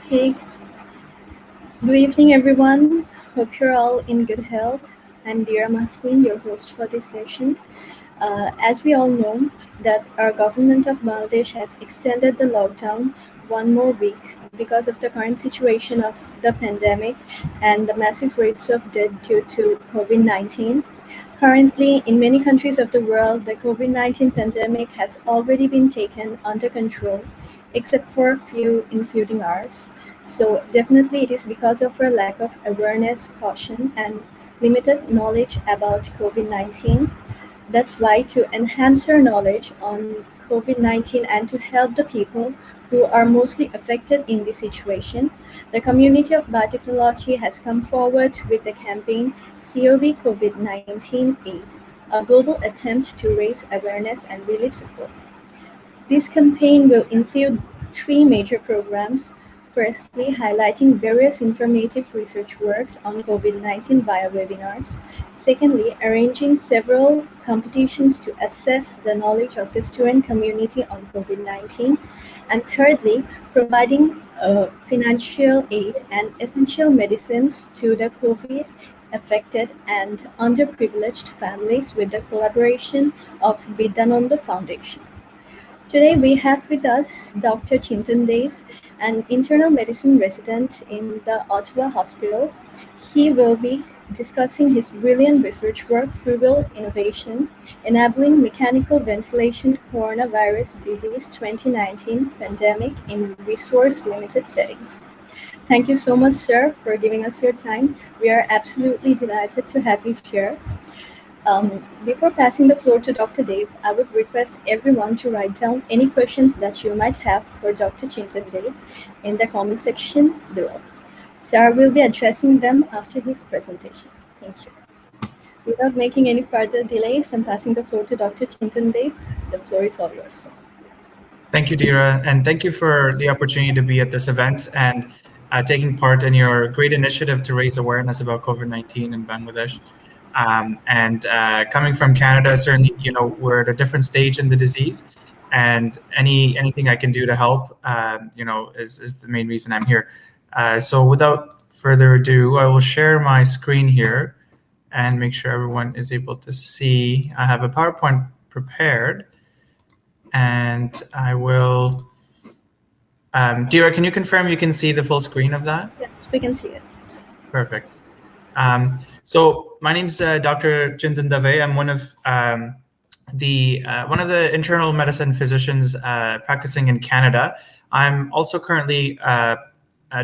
Okay, good evening, everyone. Hope you're all in good health. I'm Deera Mahasin, your host for this session. As we all know, that our government of Bangladesh has extended the lockdown one more week because of the current situation of the pandemic and the massive rates of death due to COVID-19. Currently, in many countries of the world, the COVID-19 pandemic has already been taken under control, except for a few, including ours. So, definitely, it is because of our lack of awareness, caution, and limited knowledge about COVID 19. That's why, to enhance our knowledge on COVID 19 and to help the people who are mostly affected in this situation, the community of biotechnology has come forward with the campaign COV COVID 19 Aid, a global attempt to raise awareness and relief support. This campaign will include three major programs. Firstly, highlighting various informative research works on COVID 19 via webinars. Secondly, arranging several competitions to assess the knowledge of the student community on COVID 19. And thirdly, providing financial aid and essential medicines to the COVID affected and underprivileged families with the collaboration of Vidyananda Foundation. Today we have with us Dr. Chintan Dave, an internal medicine resident in the Ottawa Hospital. He will be discussing his brilliant research work, FRUGAL Innovation, Enabling Mechanical Ventilation Coronavirus Disease 2019 Pandemic in Resource-Limited Settings. Thank you so much, sir, for giving us your time. We are absolutely delighted to have you here. Before passing the floor to Dr. Dave, I would request everyone to write down any questions that you might have for Dr. Chintan Dave in the comment section below. Sir will be addressing them after his presentation. Thank you. Without making any further delays, I'm passing the floor to Dr. Chintan Dave. The floor is all yours. Thank you, Deera, and thank you for the opportunity to be at this event and taking part in your great initiative to raise awareness about COVID-19 in Bangladesh. Coming from Canada, certainly, we're at a different stage in the disease, and anything I can do to help, is the main reason I'm here. So without further ado, I will share my screen here and make sure everyone is able to see. I have a PowerPoint prepared, and I will. Deera, can you confirm you can see the full screen of that? Yes, we can see it. Perfect. So my name's Dr. Chintan Dave. I'm one of the internal medicine physicians practicing in Canada. I'm also currently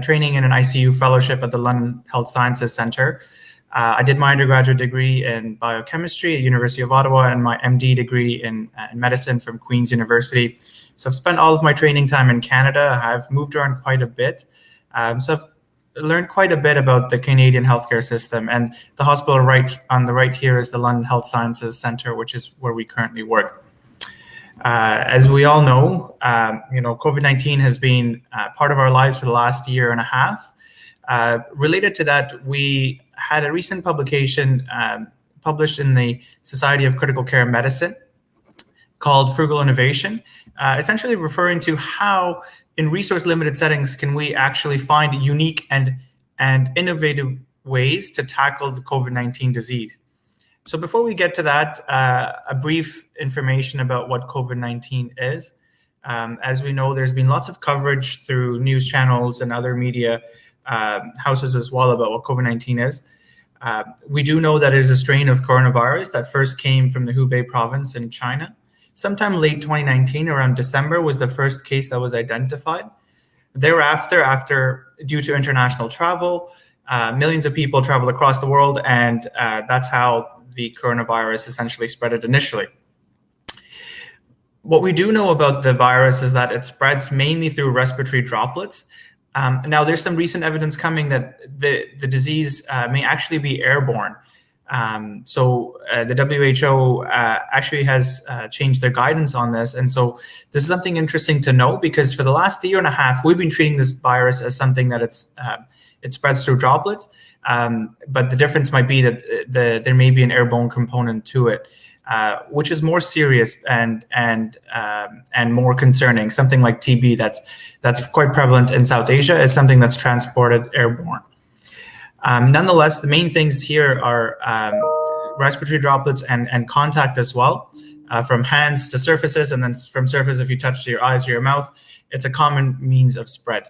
training in an ICU fellowship at the London Health Sciences Centre. I did my undergraduate degree in biochemistry at University of Ottawa and my MD degree in medicine from Queen's University. So I've spent all of my training time in Canada. I've moved around quite a bit. So I've learned quite a bit about the Canadian healthcare system, and the hospital right on the right here is the London Health Sciences Centre, which is where we currently work. As we all know, COVID-19 has been part of our lives for the last year and a half. Related to that, we had a recent publication published in the Society of Critical Care Medicine called FRUGAL Innovation, essentially referring to how in resource-limited settings can we actually find unique and innovative ways to tackle the COVID-19 disease. So before we get to that, a brief information about what COVID-19 is. As we know, there's been lots of coverage through news channels and other media houses as well about what COVID-19 is. We do know that it is a strain of coronavirus that first came from the Hubei province in China. Sometime late 2019, around December, was the first case that was identified. Thereafter, due to international travel, millions of people traveled across the world, and that's how the coronavirus essentially spread it initially. What we do know about the virus is that it spreads mainly through respiratory droplets. Now, there's some recent evidence coming that the disease may actually be airborne. So the WHO actually has changed their guidance on this. And so this is something interesting to know, because for the last year and a half, we've been treating this virus as something that it spreads through droplets. But the difference might be that there may be an airborne component to it. which is more serious and more concerning. Something like TB that's quite prevalent in South Asia is something that's transported airborne. Nonetheless, the main things here are respiratory droplets and contact as well, from hands to surfaces, and then from surface if you touch to your eyes or your mouth. It's a common means of spread.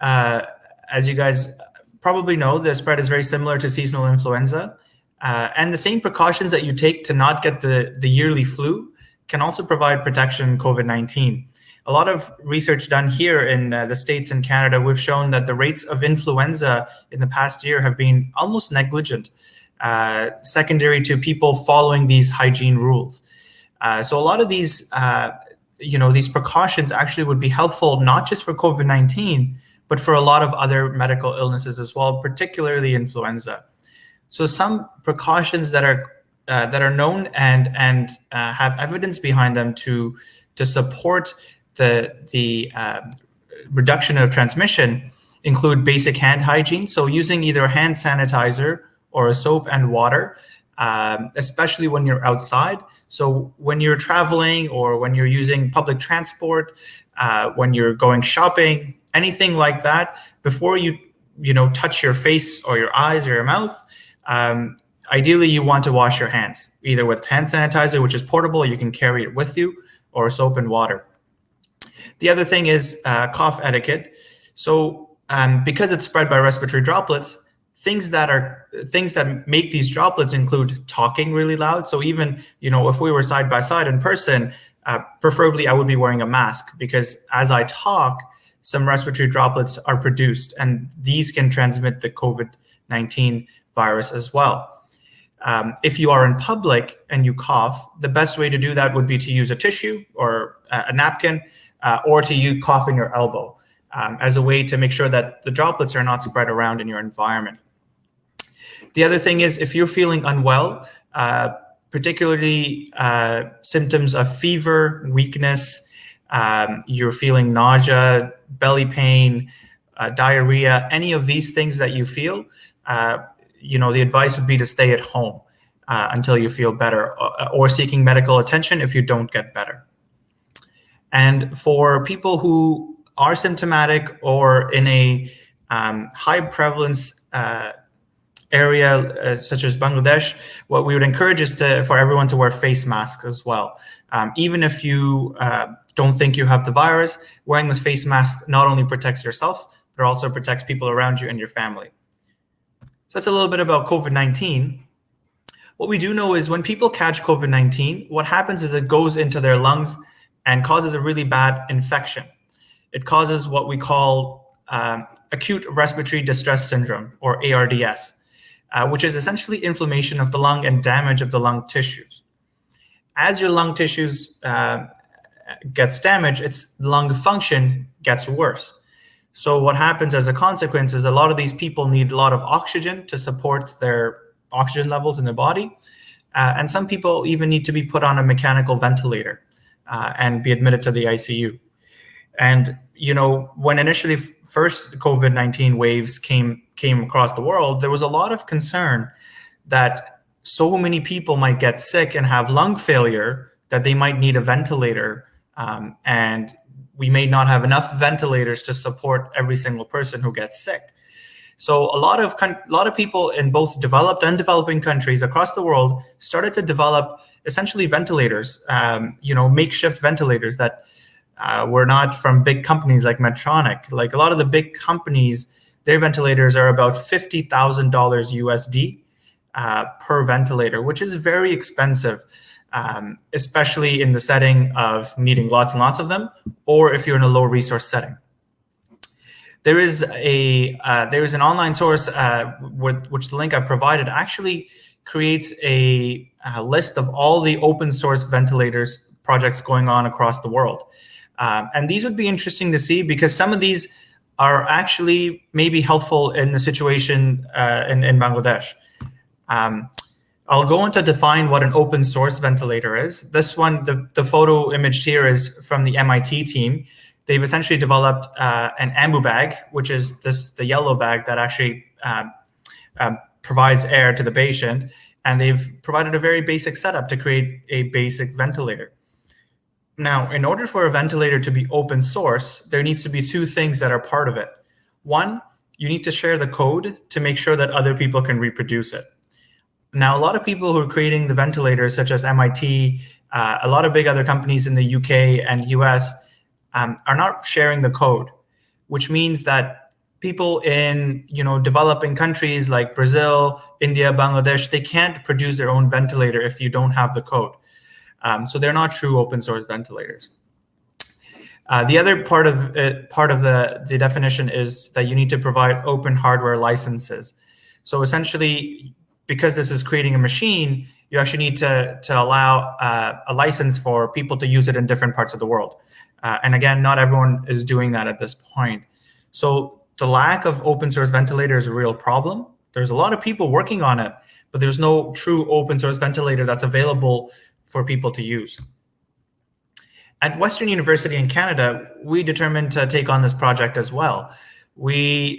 As you guys probably know, the spread is very similar to seasonal influenza, and the same precautions that you take to not get the yearly flu can also provide protection in COVID-19. A lot of research done here in the States and Canada, we've shown that the rates of influenza in the past year have been almost negligent, secondary to people following these hygiene rules. So a lot of these, these precautions actually would be helpful, not just for COVID-19, but for a lot of other medical illnesses as well, particularly influenza. So some precautions that are known and have evidence behind them to support the reduction of transmission include basic hand hygiene. So using either a hand sanitizer or a soap and water, especially when you're outside. So when you're traveling or when you're using public transport, when you're going shopping, anything like that, before you touch your face or your eyes or your mouth, ideally you want to wash your hands, either with hand sanitizer, which is portable, you can carry it with you, or soap and water. The other thing is cough etiquette. So because it's spread by respiratory droplets, things that make these droplets include talking really loud. So even if we were side by side in person, preferably I would be wearing a mask, because as I talk, some respiratory droplets are produced, and these can transmit the COVID-19 virus as well. If you are in public and you cough, the best way to do that would be to use a tissue or a napkin, or to cough in your elbow, as a way to make sure that the droplets are not spread around in your environment. The other thing is, if you're feeling unwell, particularly symptoms of fever, weakness, you're feeling nausea, belly pain, diarrhea, any of these things that you feel, the advice would be to stay at home until you feel better, or seeking medical attention if you don't get better. And for people who are symptomatic or in a high prevalence area such as Bangladesh, what we would encourage is for everyone to wear face masks as well. Even if you don't think you have the virus, wearing this face mask not only protects yourself, but also protects people around you and your family. So that's a little bit about COVID-19. What we do know is when people catch COVID-19, what happens is it goes into their lungs and causes a really bad infection. It causes what we call acute respiratory distress syndrome, or ARDS, which is essentially inflammation of the lung and damage of the lung tissues. As your lung tissues gets damaged, its lung function gets worse. So what happens as a consequence is a lot of these people need a lot of oxygen to support their oxygen levels in their body. And some people even need to be put on a mechanical ventilator and be admitted to the ICU. And, when initially first COVID-19 waves came across the world, there was a lot of concern that so many people might get sick and have lung failure that they might need a ventilator. And we may not have enough ventilators to support every single person who gets sick. So a lot of people in both developed and developing countries across the world started to develop essentially ventilators, makeshift ventilators that were not from big companies like Medtronic. Like a lot of the big companies, their ventilators are about $50,000 USD per ventilator, which is very expensive, especially in the setting of needing lots and lots of them, or if you're in a low resource setting. There is an online source, which the link I've provided actually creates a list of all the open source ventilators projects going on across the world. And these would be interesting to see, because some of these are actually maybe helpful in the situation in Bangladesh. I'll go on to define what an open source ventilator is. This one, the photo imaged here is from the MIT team. They've essentially developed an ambu bag, which is the yellow bag that actually provides air to the patient. and they've provided a very basic setup to create a basic ventilator. Now, in order for a ventilator to be open source, there needs to be two things that are part of it. One, you need to share the code to make sure that other people can reproduce it. Now, a lot of people who are creating the ventilators, such as MIT, a lot of big other companies in the UK and US, are not sharing the code, which means that people in developing countries like Brazil, India, Bangladesh, they can't produce their own ventilator if you don't have the code. So they're not true open source ventilators. The other part of the definition is that you need to provide open hardware licenses. So essentially, because this is creating a machine, you actually need to allow a license for people to use it in different parts of the world. And again, not everyone is doing that at this point. So the lack of open source ventilator is a real problem. There's a lot of people working on it, but there's no true open source ventilator that's available for people to use. At Western University in Canada, we determined to take on this project as well. We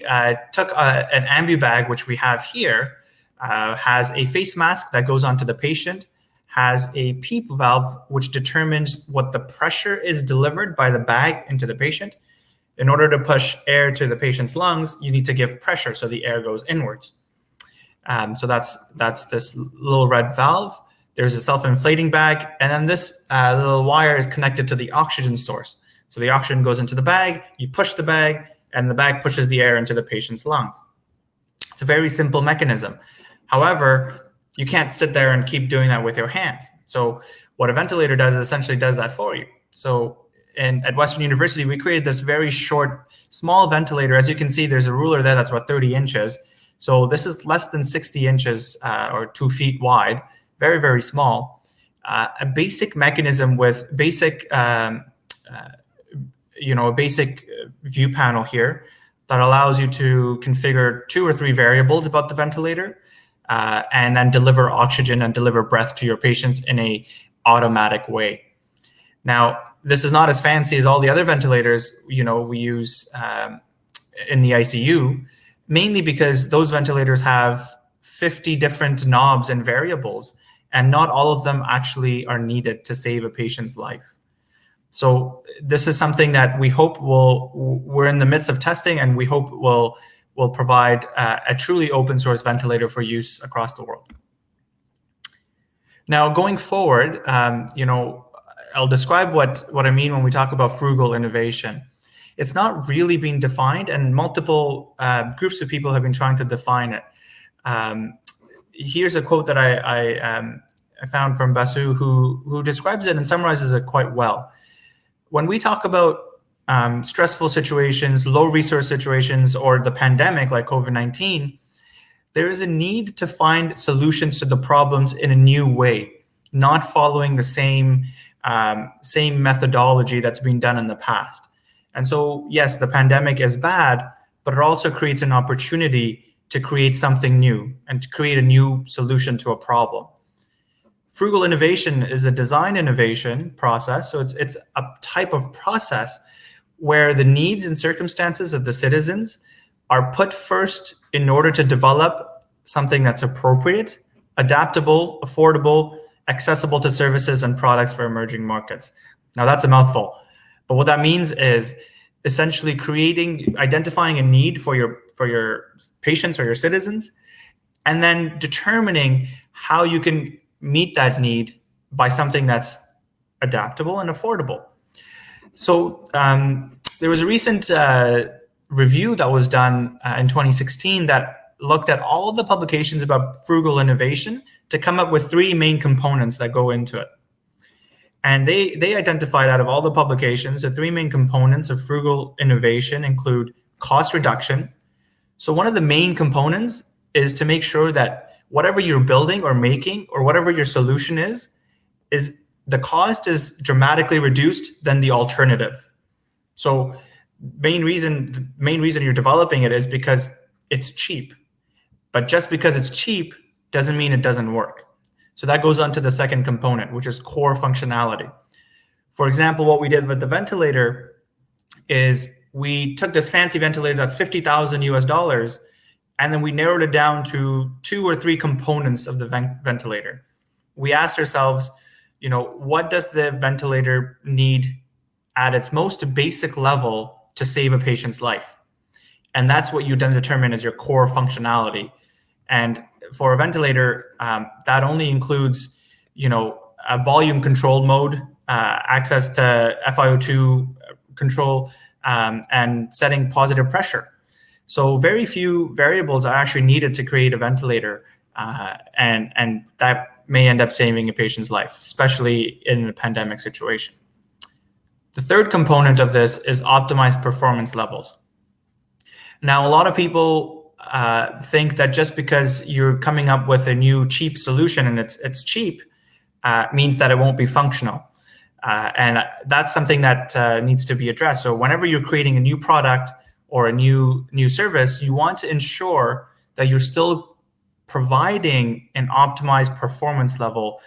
took an ambu bag, which we have here, has a face mask that goes onto the patient, has a PEEP valve, which determines what the pressure is delivered by the bag into the patient. In order to push air to the patient's lungs, you need to give pressure so the air goes inwards. So that's this little red valve. There's a self-inflating bag, and then this little wire is connected to the oxygen source. So the oxygen goes into the bag, you push the bag, and the bag pushes the air into the patient's lungs. It's a very simple mechanism. However, you can't sit there and keep doing that with your hands. So what a ventilator does is essentially does that for you. So at Western University, we created this very short, small ventilator. As you can see, there's a ruler there that's about 30 inches. So this is less than 60 inches or 2 feet wide. Very, very small. A basic mechanism with basic, a basic view panel here that allows you to configure 2 or 3 variables about the ventilator, and then deliver oxygen and deliver breath to your patients in a automatic way. Now, this is not as fancy as all the other ventilators we use in the ICU, mainly because those ventilators have 50 different knobs and variables, and not all of them actually are needed to save a patient's life. So this is something that we hope we're in the midst of testing, and we hope will provide a truly open source ventilator for use across the world. Now, going forward, I'll describe what I mean when we talk about frugal innovation. It's not really being defined, and multiple groups of people have been trying to define it. Here's a quote that I found from Basu, who describes it and summarizes it quite well. When we talk about stressful situations, low resource situations, or the pandemic like COVID-19, there is a need to find solutions to the problems in a new way, not following the same methodology that's been done in the past. And so, yes, the pandemic is bad, but it also creates an opportunity to create something new and to create a new solution to a problem. Frugal innovation is a design innovation process. So it's a type of process where the needs and circumstances of the citizens are put first in order to develop something that's appropriate, adaptable, affordable, accessible to services and products for emerging markets. Now that's a mouthful, but what that means is essentially identifying a need for your patients or your citizens, and then determining how you can meet that need by something that's adaptable and affordable. So there was a recent review that was done in 2016 that looked at all of the publications about frugal innovation to come up with 3 main components that go into it. And they identified, out of all the publications, the 3 main components of frugal innovation include cost reduction. So one of the main components is to make sure that whatever you're building or making, or whatever your solution is the cost is dramatically reduced than the alternative. So main reason you're developing it is because it's cheap. But just because it's cheap doesn't mean it doesn't work. So that goes on to the second component, which is core functionality. For example, what we did with the ventilator is we took this fancy ventilator that's $50,000 US, And then we narrowed it down to 2 or 3 components of the ventilator. We asked ourselves, what does the ventilator need at its most basic level to save a patient's life? And that's what you then determine as your core functionality. And for a ventilator, that only includes, a volume controlled mode, access to FiO2 control, and setting positive pressure. So very few variables are actually needed to create a ventilator, and that may end up saving a patient's life, especially in a pandemic situation. The third component of this is optimized performance levels. Now, a lot of people think that just because you're coming up with a new cheap solution and it's cheap means that it won't be functional. And that's something that needs to be addressed. So whenever you're creating a new product or a new service, you want to ensure that you're still providing an optimized performance level,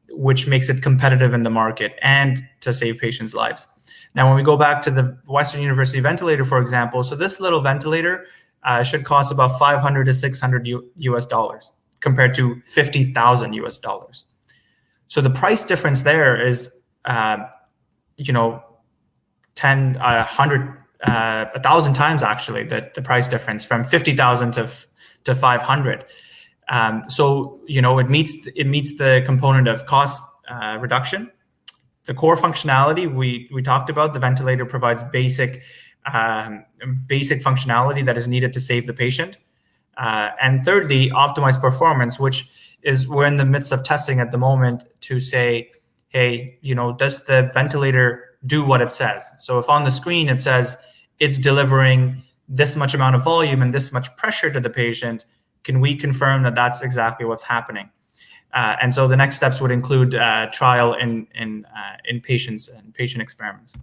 which makes it competitive in the market and to save patients' lives. Now, when we go back to the Western University ventilator, for example, so this little ventilator should cost about $500 to $600 US compared to $50,000 US. So the price difference there is, 1,000 times actually the price difference, from 50,000 to 500. So it meets the component of cost reduction. The core functionality we talked about, the ventilator provides basic functionality that is needed to save the patient. And thirdly, optimized performance, which is we're in the midst of testing at the moment to say, hey, does the ventilator do what it says? So if on the screen it says it's delivering this much amount of volume and this much pressure to the patient, can we confirm that that's exactly what's happening? And so the next steps would include trial in patients and patient experiments.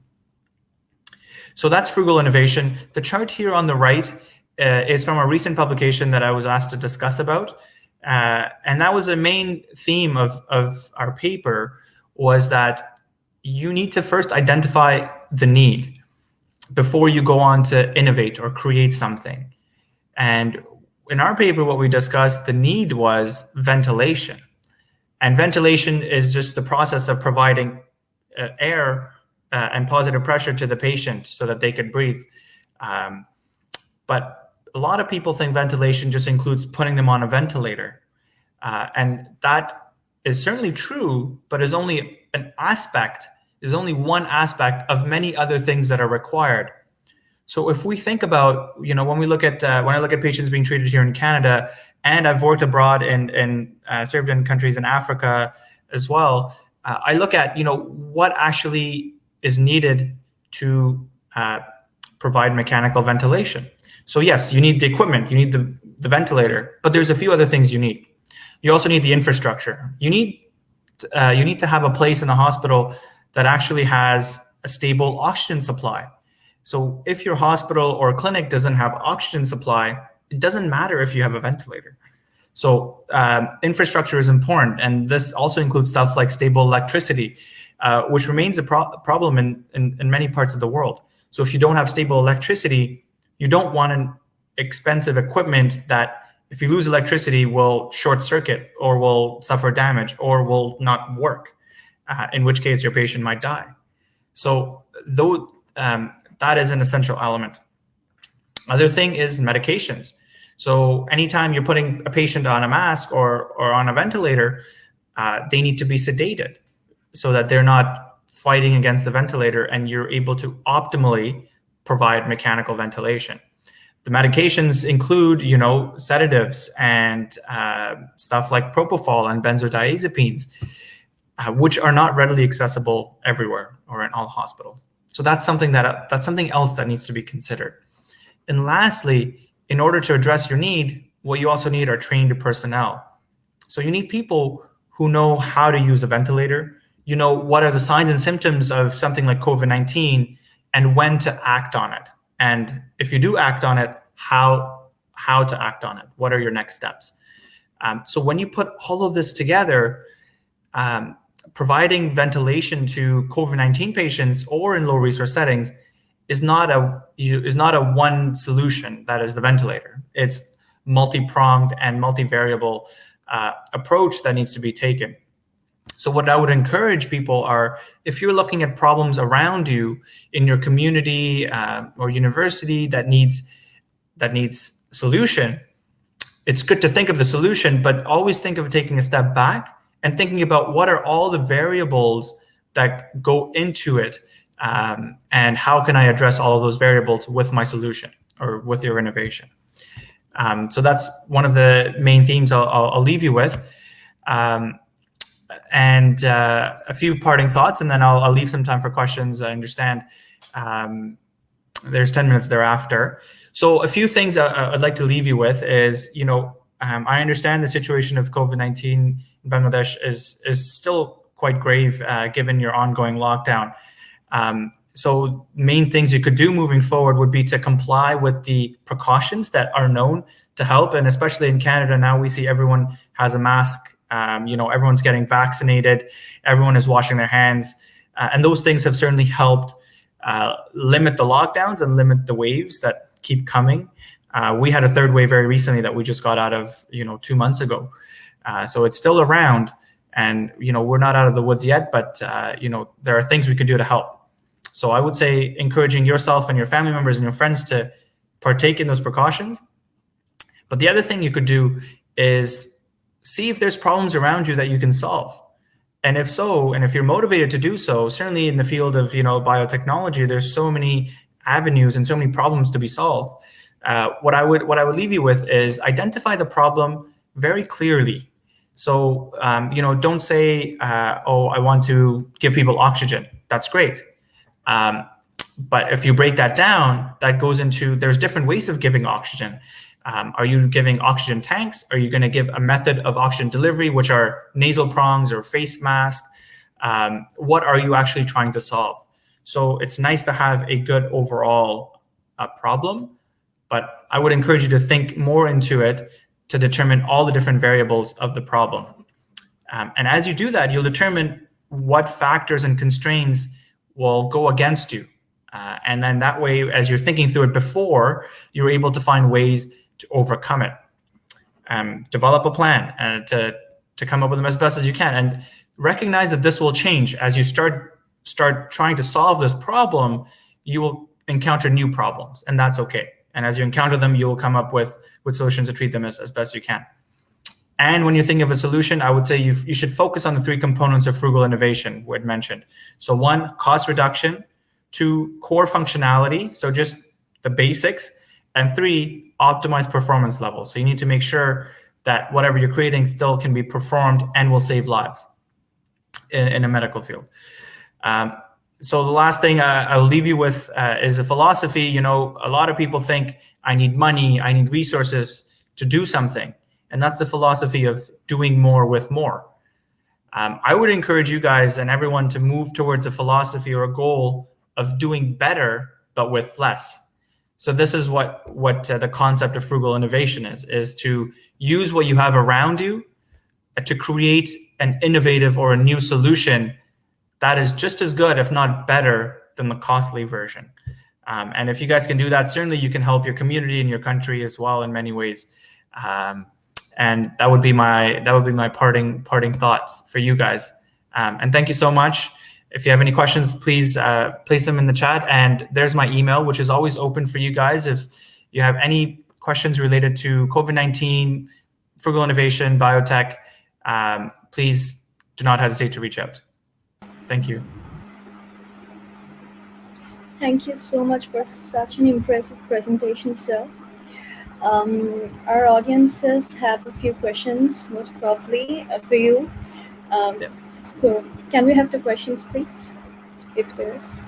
So that's frugal innovation. The chart here on the right is from a recent publication that I was asked to discuss about. And that was a main theme of our paper, was that you need to first identify the need before you go on to innovate or create something. And in our paper, what we discussed, the need was ventilation. And ventilation is just the process of providing air and positive pressure to the patient so that they could breathe. But a lot of people think ventilation just includes putting them on a ventilator. And that is certainly true, but is only one aspect of many other things that are required. So if we think about, when I look at patients being treated here in Canada, and I've worked abroad and served in countries in Africa as well, I look at, what actually is needed to provide mechanical ventilation. So yes, you need the equipment, you need the ventilator, but there's a few other things you need. You also need the infrastructure. You need to have a place in the hospital that actually has a stable oxygen supply. So if your hospital or clinic doesn't have oxygen supply, it doesn't matter if you have a ventilator. So infrastructure is important, and this also includes stuff like stable electricity, which remains a problem in many parts of the world. So if you don't have stable electricity, you don't want an expensive equipment that, if you lose electricity, will short circuit or will suffer damage or will not work, in which case your patient might die. So that is an essential element. Other thing is medications. So anytime you're putting a patient on a mask or on a ventilator, they need to be sedated so that they're not fighting against the ventilator and you're able to optimally provide mechanical ventilation. The medications include, sedatives and stuff like propofol and benzodiazepines, which are not readily accessible everywhere or in all hospitals. So that's something else that needs to be considered. And lastly, in order to address your need, what you also need are trained personnel. So you need people who know how to use a ventilator, what are the signs and symptoms of something like COVID-19 and when to act on it. And if you do act on it, how to act on it. What are your next steps? So when you put all of this together, providing ventilation to COVID-19 patients or in low resource settings is not a one solution that is the ventilator. It's multi-pronged and multivariable approach that needs to be taken. So what I would encourage people are, if you're looking at problems around you in your community or university that needs solution, it's good to think of the solution, but always think of taking a step back and thinking about what are all the variables that go into it, and how can I address all of those variables with my solution or with your innovation. So that's one of the main themes I'll leave you with. And a few parting thoughts, and then I'll leave some time for questions. I understand there's 10 minutes thereafter. So a few things I'd like to leave you with is, I understand the situation of COVID-19 in Bangladesh is still quite grave given your ongoing lockdown. So main things you could do moving forward would be to comply with the precautions that are known to help. And especially in Canada now, we see everyone has a mask. Everyone's getting vaccinated. Everyone is washing their hands. And those things have certainly helped limit the lockdowns and limit the waves that keep coming. We had a third wave very recently that we just got out of, 2 months ago. So it's still around, and, we're not out of the woods yet, but, there are things we can do to help. So I would say encouraging yourself and your family members and your friends to partake in those precautions. But the other thing you could do is see if there's problems around you that you can solve. And if so, and if you're motivated to do so, certainly in the field of, biotechnology, there's so many avenues and so many problems to be solved. What I would leave you with is identify the problem very clearly. So, don't say, I want to give people oxygen. That's great. But if you break that down, that goes into, there's different ways of giving oxygen. Are you giving oxygen tanks? Are you going to give a method of oxygen delivery, which are nasal prongs or face masks? What are you actually trying to solve? So it's nice to have a good overall problem, but I would encourage you to think more into it to determine all the different variables of the problem. And as you do that, you'll determine what factors and constraints will go against you. And then that way, as you're thinking through it before, you're able to find ways to overcome it. Develop a plan and to come up with them as best as you can, and recognize that this will change. As you start trying to solve this problem, you will encounter new problems, and that's okay. And as you encounter them, you will come up with solutions to treat them as best you can. And when you're thinking of a solution, I would say you should focus on the 3 components of frugal innovation we had mentioned. So 1, cost reduction; 2, core functionality, so just the basics; and 3, optimized performance levels. So you need to make sure that whatever you're creating still can be performed and will save lives in a medical field. So the last thing I'll leave you with is a philosophy. A lot of people think, I need money, I need resources to do something. And that's the philosophy of doing more with more. I would encourage you guys and everyone to move towards a philosophy or a goal of doing better, but with less. So this is what the concept of frugal innovation is to use what you have around you to create an innovative or a new solution that is just as good, if not better, than the costly version. And if you guys can do that, certainly you can help your community and your country as well in many ways. And that would be my parting thoughts for you guys. And thank you so much. If you have any questions, please place them in the chat. And there's my email, which is always open for you guys. If you have any questions related to COVID-19, frugal innovation, biotech, please do not hesitate to reach out. Thank you. Thank you so much for such an impressive presentation, sir. Our audiences have a few questions, most probably for you. Yeah. So can we have the questions, please, if there's?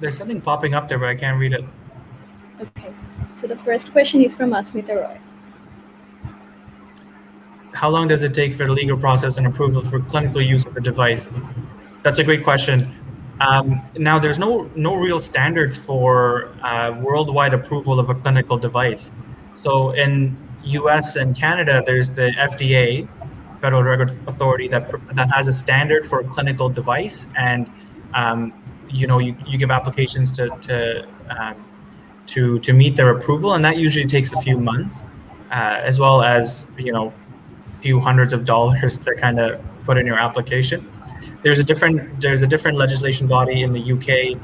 There's something popping up there, but I can't read it. Okay, so the first question is from Asmita Roy. How long does it take for the legal process and approval for clinical use of the device? That's a great question. Now, there's no real standards for worldwide approval of a clinical device. So in US and Canada, there's the FDA, Federal Drug Authority, that has a standard for a clinical device, and you give applications to meet their approval, and that usually takes a few months, as well as a few hundreds of dollars to kind of put in your application. There's a different legislation body in the UK.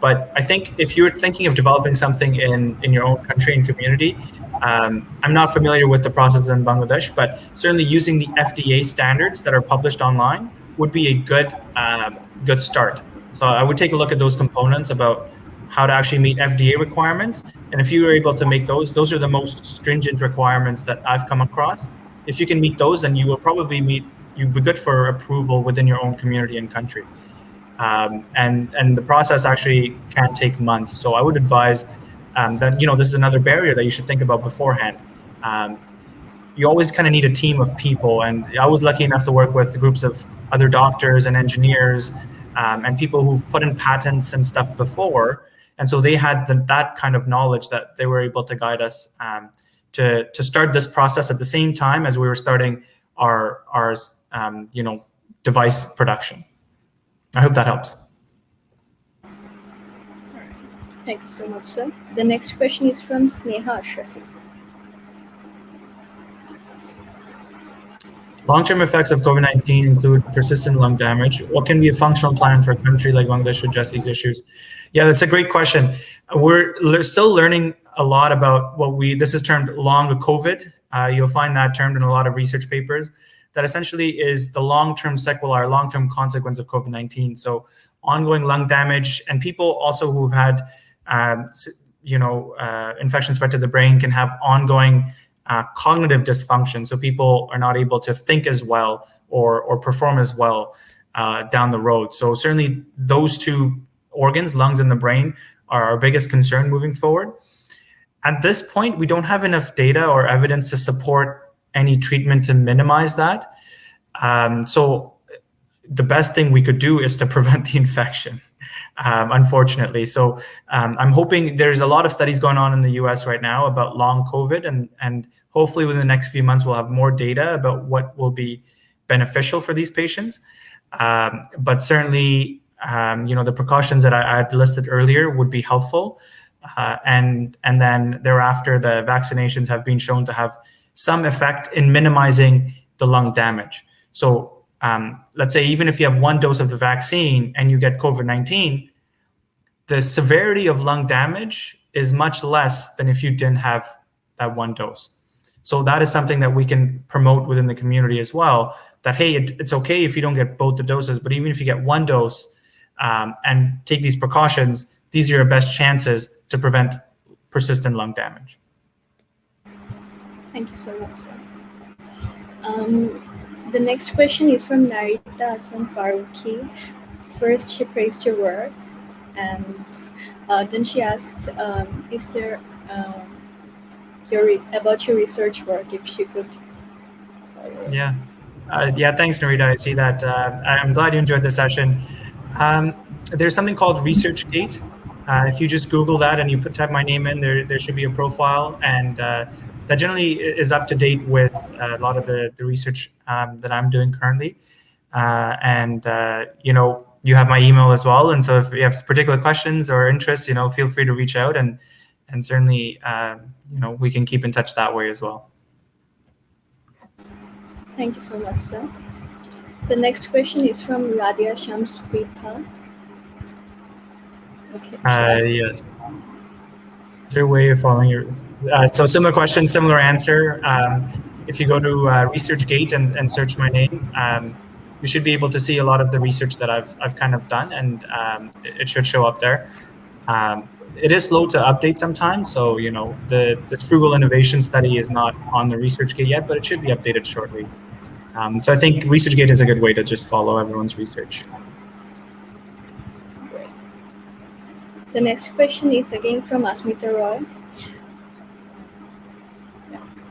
But I think if you're thinking of developing something in your own country and community, I'm not familiar with the process in Bangladesh, but certainly using the FDA standards that are published online would be a good start. So I would take a look at those components about how to actually meet FDA requirements. And if you are able to make those are the most stringent requirements that I've come across. If you can meet those, then you will probably you'll be good for approval within your own community and country. And the process actually can take months. So I would advise that, this is another barrier that you should think about beforehand. You always kind of need a team of people. And I was lucky enough to work with groups of other doctors and engineers and people who've put in patents and stuff before. And so they had that kind of knowledge that they were able to guide us to start this process at the same time as we were starting our device production. I hope that helps. Thank you so much, sir. The next question is from Sneha Ashrafi. Long-term effects of COVID-19 include persistent lung damage. What can be a functional plan for a country like Bangladesh to address these issues? Yeah, that's a great question. We're still learning a lot about this is termed long COVID. You'll find that termed in a lot of research papers. That essentially is the long-term sequelae, long-term consequence of COVID-19. So ongoing lung damage, and people also who've had, infection spread to the brain can have ongoing cognitive dysfunction. So people are not able to think as well or perform as well down the road. So certainly those two organs, lungs and the brain, are our biggest concern moving forward. At this point, we don't have enough data or evidence to support any treatment to minimize that. So the best thing we could do is to prevent the infection, unfortunately. So I'm hoping there's a lot of studies going on in the US right now about long COVID, and hopefully within the next few months, we'll have more data about what will be beneficial for these patients. But certainly, the precautions that I had listed earlier would be helpful. And then thereafter, the vaccinations have been shown to have some effect in minimizing the lung damage. So let's say even if you have one dose of the vaccine and you get COVID-19, the severity of lung damage is much less than if you didn't have that one dose. So that is something that we can promote within the community as well, that, hey, it's okay if you don't get both the doses, but even if you get one dose and take these precautions, these are your best chances to prevent persistent lung damage. Thank you so much, sir. The next question is from Narita Hassan Faruqi. First, she praised your work, and then she asked, "Is there about your research work? If she could." Yeah, Thanks, Narita. I see that. I'm glad you enjoyed the session. There's something called ResearchGate. If you just Google that and you type my name in, there should be a profile, and that generally is up to date with a lot of the research that I'm doing currently. You have my email as well. And so if you have particular questions or interests, feel free to reach out, and certainly, we can keep in touch that way as well. Thank you so much, sir. The next question is from Radia Shamspritha. Okay. Yes. Is there a way of following your... so similar question, similar answer. If you go to ResearchGate and search my name, you should be able to see a lot of the research that I've kind of done, and it should show up there. It is slow to update sometimes, so the Frugal Innovation Study is not on the ResearchGate yet, but it should be updated shortly. So I think ResearchGate is a good way to just follow everyone's research. Great. The next question is again from Asmita Roy.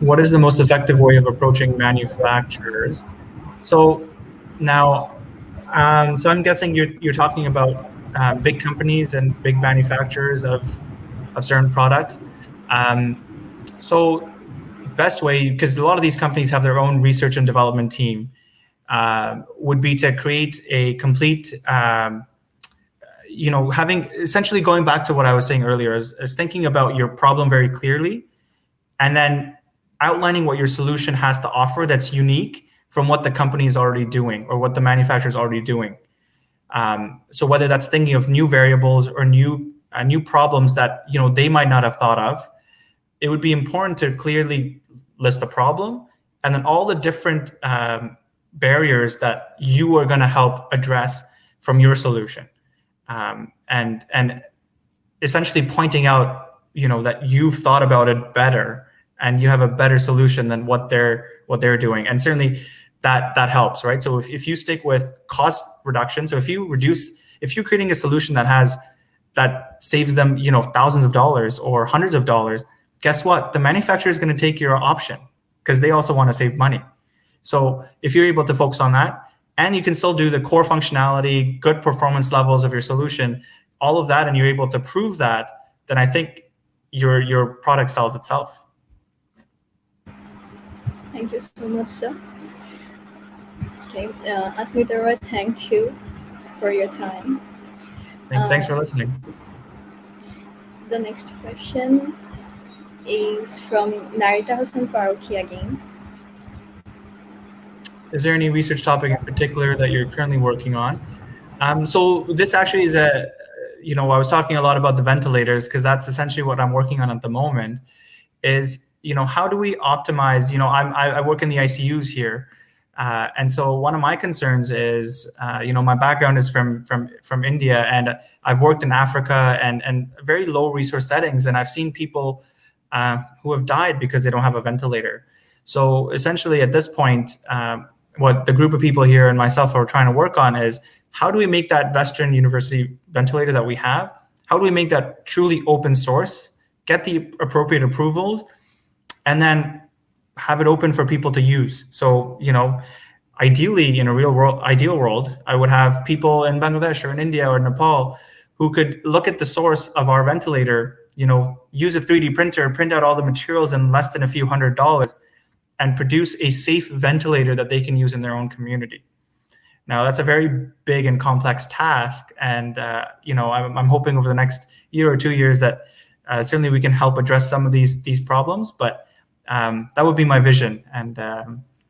What is the most effective way of approaching manufacturers? So now, so I'm guessing you're talking about big companies and big manufacturers of certain products. So best way, because a lot of these companies have their own research and development team, would be to create a complete, having essentially going back to what I was saying earlier, is thinking about your problem very clearly, and then outlining what your solution has to offer that's unique from what the company is already doing or what the manufacturer is already doing. So whether that's thinking of new variables or new problems that they might not have thought of, it would be important to clearly list the problem and then all the different barriers that you are going to help address from your solution, and essentially pointing out that you've thought about it better and you have a better solution than what they're doing. And certainly that helps, right? So if you stick with cost reduction, so if you're creating a solution that saves them thousands of dollars or hundreds of dollars, guess what? The manufacturer is going to take your option because they also want to save money. So if you're able to focus on that, and you can still do the core functionality, good performance levels of your solution, all of that, and you're able to prove that, then I think your product sells itself. Thank you so much, sir. Okay, Asmitara, thank you for your time. Thanks for listening. The next question is from Narita Hassan Faruqi again. Is there any research topic in particular that you're currently working on? So this actually is I was talking a lot about the ventilators because that's essentially what I'm working on at the moment. Is how do we optimize? I work in the ICUs here, and so one of my concerns is my background is from India, and I've worked in Africa and very low resource settings, and I've seen people who have died because they don't have a ventilator. So essentially, at this point, what the group of people here and myself are trying to work on is how do we make that Western University ventilator that we have, how do we make that truly open source, get the appropriate approvals, and then have it open for people to use. So, ideally in a ideal world, I would have people in Bangladesh or in India or Nepal who could look at the source of our ventilator, use a 3D printer, print out all the materials in less than a few $100s, and produce a safe ventilator that they can use in their own community. Now, that's a very big and complex task, and I'm hoping over the next year or 2 years that certainly we can help address some of these problems. But that would be my vision, and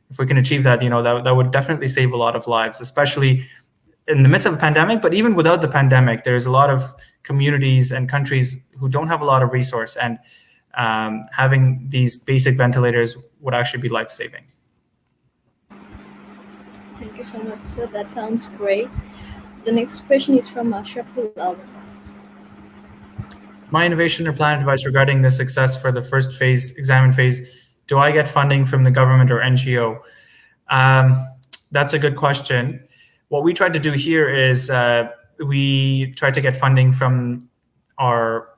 if we can achieve that, that would definitely save a lot of lives, especially in the midst of a pandemic. But even without the pandemic, there's a lot of communities and countries who don't have a lot of resource, and having these basic ventilators would actually be life-saving. Thank you so much, sir. That sounds great. The next question is from Ashraful Al. My innovation or plan advice regarding the success for the first phase, examine phase, do I get funding from the government or NGO? That's a good question. What we tried to do here is we tried to get funding from our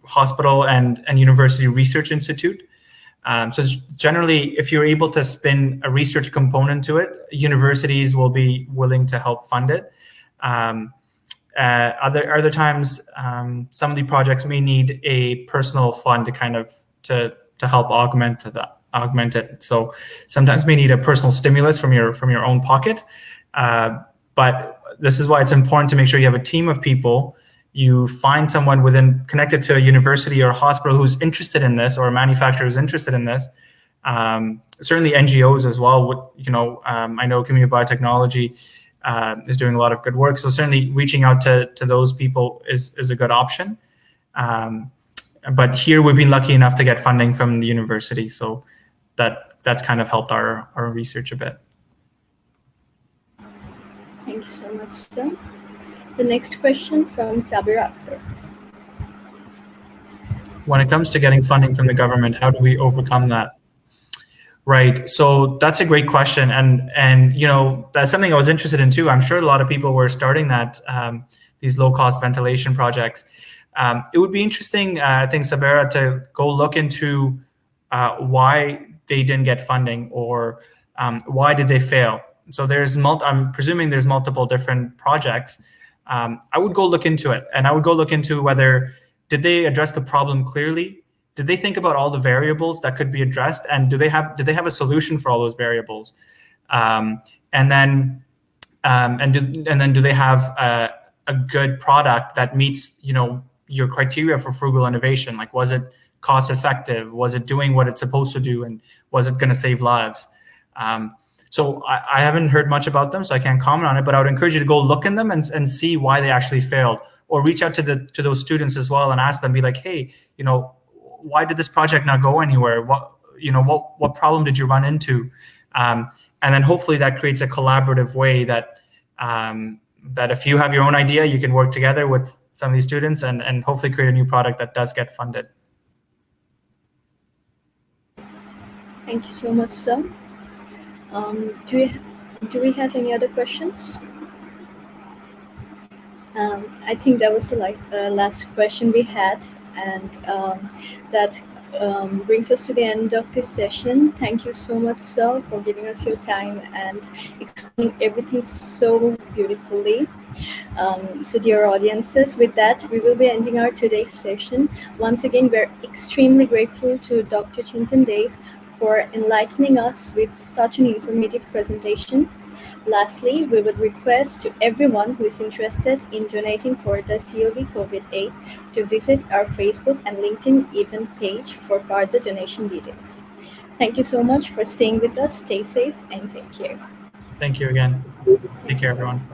hospital and university research institute. So generally, if you're able to spin a research component to it, universities will be willing to help fund it. Other times, some of the projects may need a personal fund to help augment it. So sometimes may need a personal stimulus from your own pocket. But this is why it's important to make sure you have a team of people. You find someone connected to a university or a hospital who's interested in this, or a manufacturer who's interested in this. Certainly NGOs as well. I know Community Biotechnology is doing a lot of good work. So certainly reaching out to those people is a good option. But here we've been lucky enough to get funding from the university. So that's kind of helped our research a bit. Thank you so much, sir. The next question from Sabir Akhtar. When it comes to getting funding from the government, how do we overcome that? Right. So that's a great question, and that's something I was interested in too. I'm sure a lot of people were starting these low-cost ventilation projects. It would be interesting, I think, Sabira, to go look into why they didn't get funding, or why did they fail. So I'm presuming there's multiple different projects. I would go look into it, and I would go look into whether did they address the problem clearly? did they think about all the variables that could be addressed, and did they have a solution for all those variables? And then do they have a good product that meets your criteria for frugal innovation? Like, was it cost effective? Was it doing what it's supposed to do? And was it going to save lives? So I haven't heard much about them, so I can't comment on it, but I would encourage you to go look in them and see why they actually failed, or reach out to those students as well and ask them, be like, hey, why did this project not go anywhere? What problem did you run into? And then hopefully that creates a collaborative way that if you have your own idea, you can work together with some of these students and hopefully create a new product that does get funded. Thank you so much, sir. Do we have any other questions? I think that was the last question we had, and that brings us to the end of this session. Thank you so much, sir, for giving us your time and explaining everything so beautifully. So dear audiences, with that, we will be ending our today's session. Once again, we're extremely grateful to Dr. Chintan Dave for enlightening us with such an informative presentation. Lastly, we would request to everyone who is interested in donating for the COV COVID aid to visit our Facebook and LinkedIn event page for further donation details. Thank you so much for staying with us. Stay safe and take care. Thank you again. Take care, everyone.